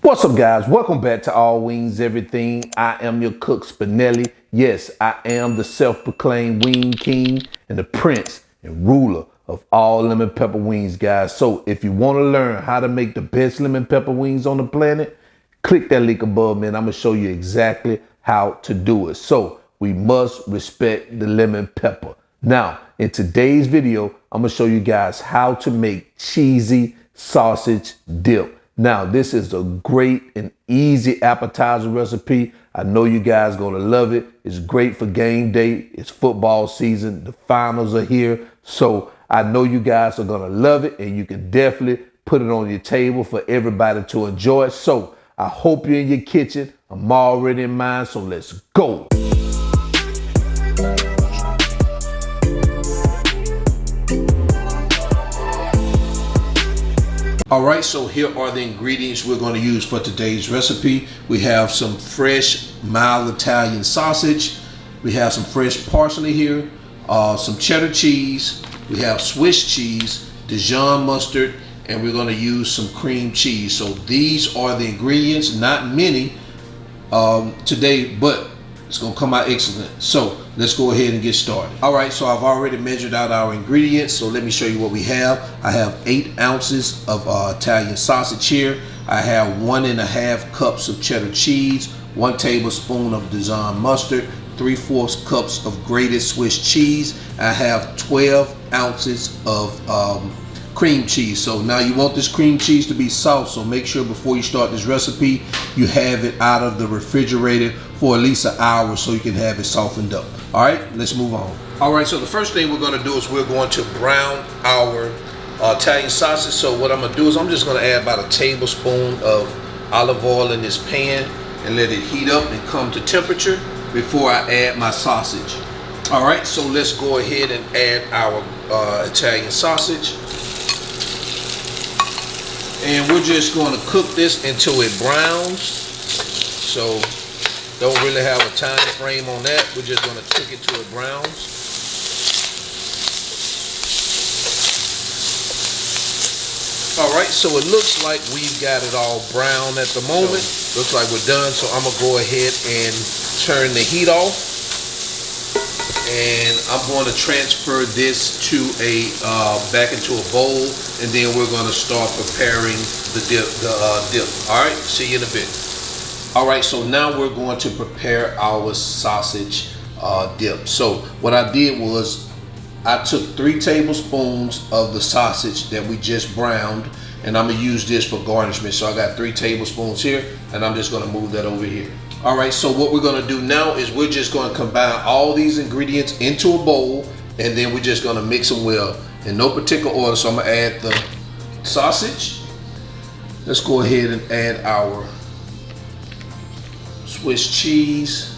What's up, guys? Welcome back to All Wings Everything. I am your cook, Spinelli. Yes, I am the self-proclaimed wing king and the prince and ruler of all lemon pepper wings, guys. So if you want to learn how to make the best lemon pepper wings on the planet, click that link above, man. I'm going to show you exactly how to do it. So we must respect the lemon pepper. Now, in today's video, I'm going to show you guys how to make cheesy sausage dip. Now, this is a great and easy appetizer recipe. I know you guys gonna love it. It's great for game day. It's football season. The finals are here. So I know you guys are gonna love it, and you can definitely put it on your table for everybody to enjoy. So I hope you're in your kitchen. I'm already in mine, so let's go. All right, so here are the ingredients we're going to use for today's recipe. We have some fresh, mild Italian sausage. We have some fresh parsley here, some cheddar cheese. We have Swiss cheese, Dijon mustard, and we're going to use some cream cheese. So these are the ingredients, not many today, but it's going to come out excellent. So let's go ahead and get started. All right, so I've already measured out our ingredients. So let me show you what we have. I have 8 ounces of Italian sausage here. I have 1.5 cups of cheddar cheese, 1 tablespoon of Dijon mustard, 3/4 cups of grated Swiss cheese. I have 12 ounces of cream cheese. So now you want this cream cheese to be soft, so make sure before you start this recipe you have it out of the refrigerator for at least an hour so you can have it softened up. All right, let's move on. All right, so the first thing we're going to do is we're going to brown our Italian sausage. So what I'm going to do is I'm just going to add about a tablespoon of olive oil in this pan and let it heat up and come to temperature before I add my sausage. All right, so let's go ahead and add our Italian sausage. And we're just going to cook this until it browns. So don't really have a time frame on that. We're just going to cook it till it browns. All right, so it looks like we've got it all brown at the moment. So, looks like we're done. So I'm going to go ahead and turn the heat off. And I'm going to transfer this to back into a bowl, and then we're going to start preparing the dip. All right, see you in a bit. All right, so now we're going to prepare our sausage dip. So what I did was I took 3 tablespoons of the sausage that we just browned, and I'm gonna use this for garnishment. So I got 3 tablespoons here, and I'm just gonna move that over here. All right, so what we're gonna do now is we're just gonna combine all these ingredients into a bowl, and then we're just gonna mix them well in no particular order. So I'm gonna add the sausage. Let's go ahead and add our Swiss cheese.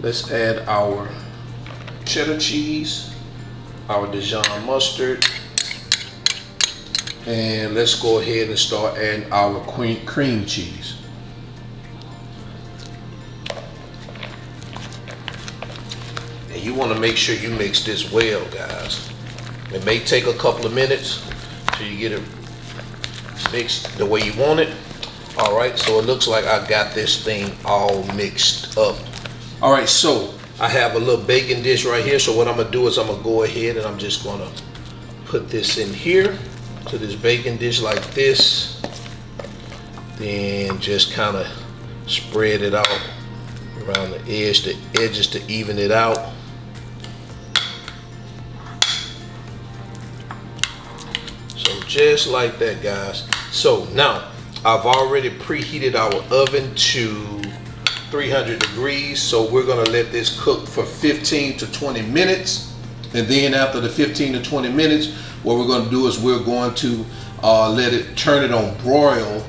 Let's add our cheddar cheese, our Dijon mustard, and let's go ahead and start adding our cream cheese. And you want to make sure you mix this well, guys. It may take a couple of minutes till you get it mixed the way you want it. All right, so it looks like I got this thing all mixed up. All right, so I have a little baking dish right here. So what I'm gonna do is I'm gonna go ahead and I'm just gonna put this in here to this baking dish like this. Then just kind of spread it out around the edges to even it out. So just like that, guys. So now I've already preheated our oven to 300 degrees. So we're gonna let this cook for 15 to 20 minutes. And then after the 15 to 20 minutes, what we're gonna do is we're going to turn it on broil,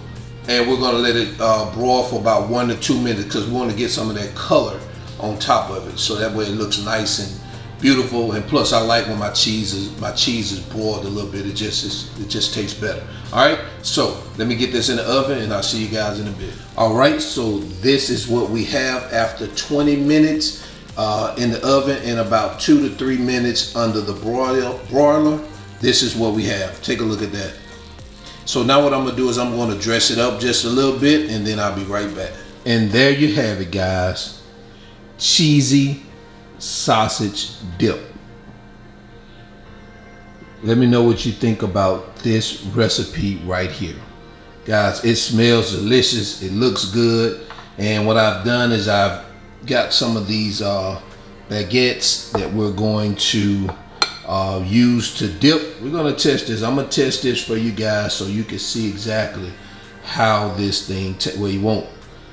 and we're gonna let it broil for about 1 to 2 minutes because we want to get some of that color on top of it, so that way it looks nice and beautiful. And plus, I like when my cheese is broiled a little bit. It just tastes better. All right, so let me get this in the oven, and I'll see you guys in a bit. All right, so this is what we have after 20 minutes. in the oven in about 2 to 3 minutes under the broiler. This is what we have. Take a look at that. So now what I'm gonna do is I'm gonna dress it up just a little bit, and then I'll be right back. And there you have it, guys. Cheesy sausage dip. Let me know what you think about this recipe right here. Guys, it smells delicious. It looks good. And what I've done is I've got some of these baguettes that we're going to use to dip. We're gonna test this. I'm gonna test this for you guys so you can see exactly how this thing, well, you won't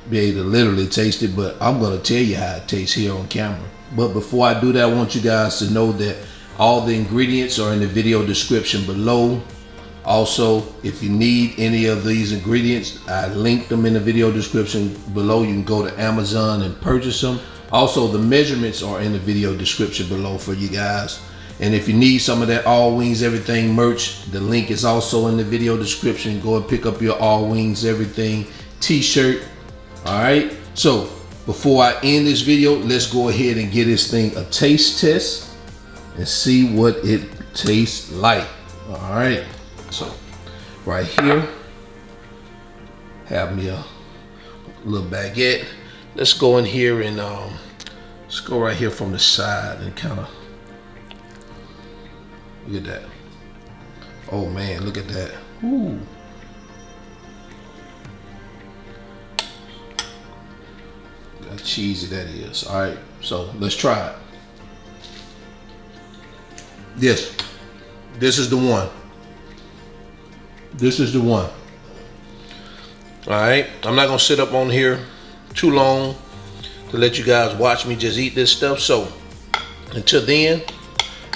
be able to literally taste it, but I'm gonna tell you how it tastes here on camera. But before I do that, I want you guys to know that all the ingredients are in the video description below. Also, if you need any of these ingredients, I linked them in the video description below. You can go to Amazon and purchase them. Also, the measurements are in the video description below for you guys. And if you need some of that All Wings Everything merch, the link is also in the video description. Go and pick up your All Wings Everything t-shirt. All right. So before I end this video, let's go ahead and give this thing a taste test and see what it tastes like. All right. So right here, have me a little baguette. Let's go in here and let's go right here from the side and kind of look at that. Oh man, look at that. Ooh. How cheesy that is. All right, so let's try it. This is the one. This is the one. All right, I'm not gonna sit up on here too long to let you guys watch me just eat this stuff. So until then,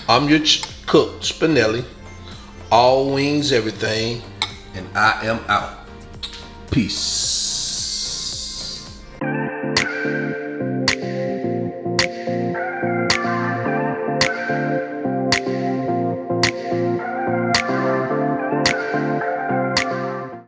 I'm your cook, Spinelli. All Wings Everything, and I am out. Peace.